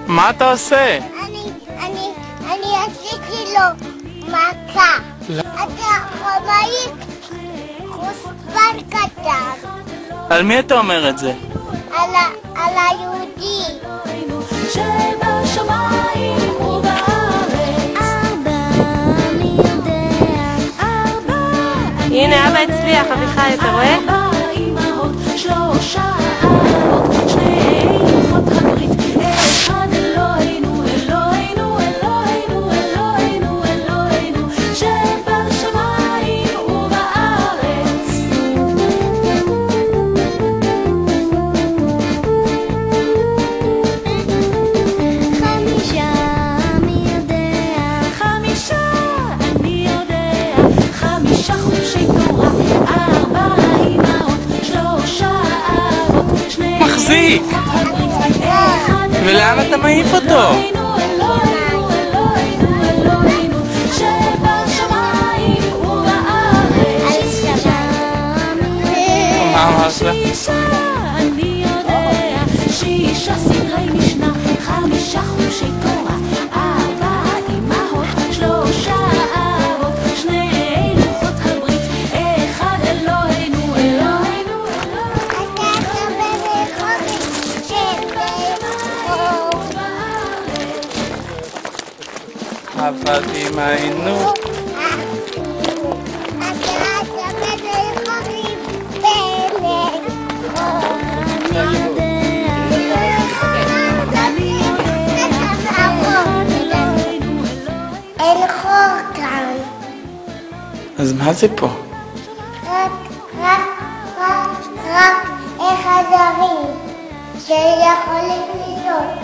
מה אתה עושה? אני עשיתי לו מכה. אתה חומרי חוספן קטן. על מי אתה אומר את זה? על היהודי. הנה אבא הצליח, אביחי, אתה רואה? מחזיק! ולאן אתה מעיף אותו? מה אמרת לה? אני יודע שישה סדרי משנה, 5 חומשי תורה, 4 אמהות, 3 אבות, 2 לוחות הברית, 1 אלוהינו, אלוהינו, אבל אמנו אין חור כאן. אז מה זה פה? רק חדרים שיכולים להיות.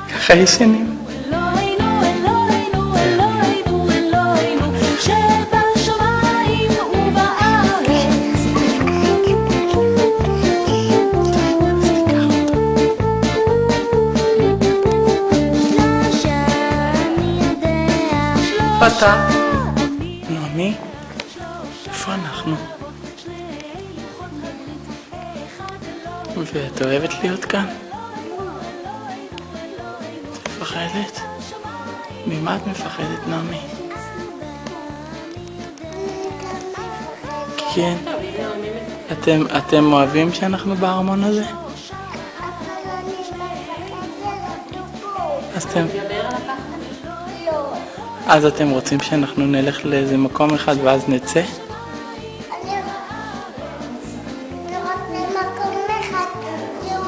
ככה ישנים. איפה אתה? נעמי? איפה אנחנו? ואת אוהבת להיות כאן? את מפחדת? ממה את מפחדת, נעמי? כן. אתם אוהבים שאנחנו בארמון הזה? אז אתם רוצים שאנחנו נלך לאיזה מקום אחד ואז נצא? אני רוצה מקום אחד שהוא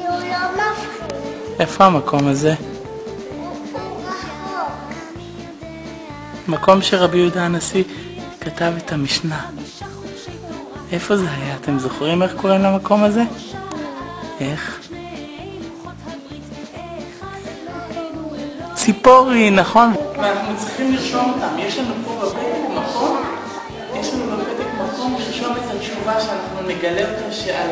לא מפחיד. איפה המקום הזה? הוא רחוק. מקום שרבי יהודה הנשיא כתב את המשנה. איפה זה היה? אתם זוכרים איך קוראים למקום הזה? איך? ציפורי, נכון. ואנחנו צריכים לרשום אותם. יש לנו פה בפתק מקום, לרשום את התשובה שאנחנו נגלה אותה שעל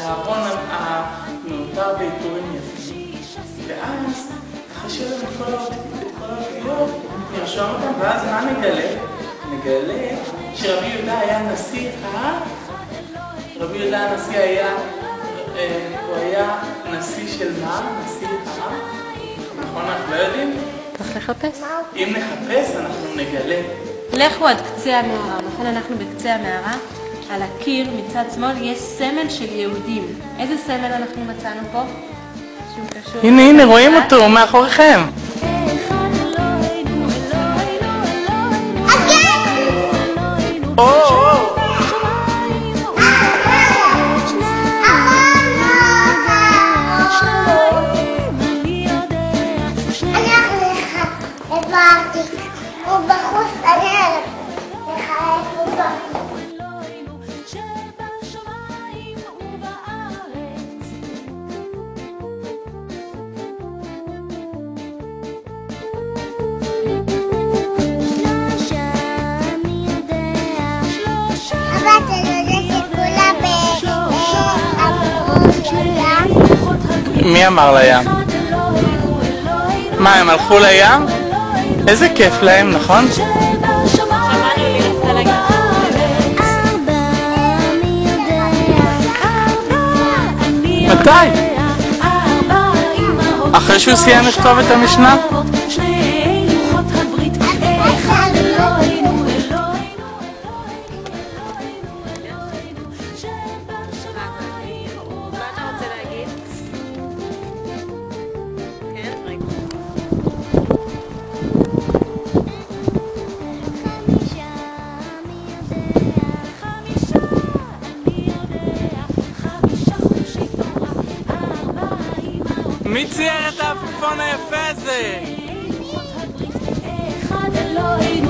הארון המעוטר בעיטורים יפים. ואז, חשוב לנו את כל האותיות, נרשום אותם, ואז מה נגלה? נגלה שרבי יהודה היה נשיא רבי יהודה הנשיא הוא היה נשיא של מה? נשיא העם? נכון, אנחנו לא יודעים? צריך לחפש. אם נחפש, אנחנו נגלה. לכו עד קצה המערה, נכון אנחנו בקצה המערה, על הקיר מצד שמאל יש סמל של יהודים. איזה סמל אנחנו מצאנו פה? הנה, רואים אותו, מאחוריכם. הוא בחוץ, אני לחייך הוא בחוץ. אבל אתה יודע שכולם אמרו לים? מי אמר לים? מה, הם הלכו לים? איזה כיף להם, נכון? מתי? אחרי שהוא סיים לכתוב את המשנה? שני לוחות הברית, אחד אלוהינו, אלוהינו, אלוהינו, שבשמיים ובארץ. מה אתה רוצה להגיד? כן, רגע. מי צייר את העפיפון היפה הזה? אחד אלוהינו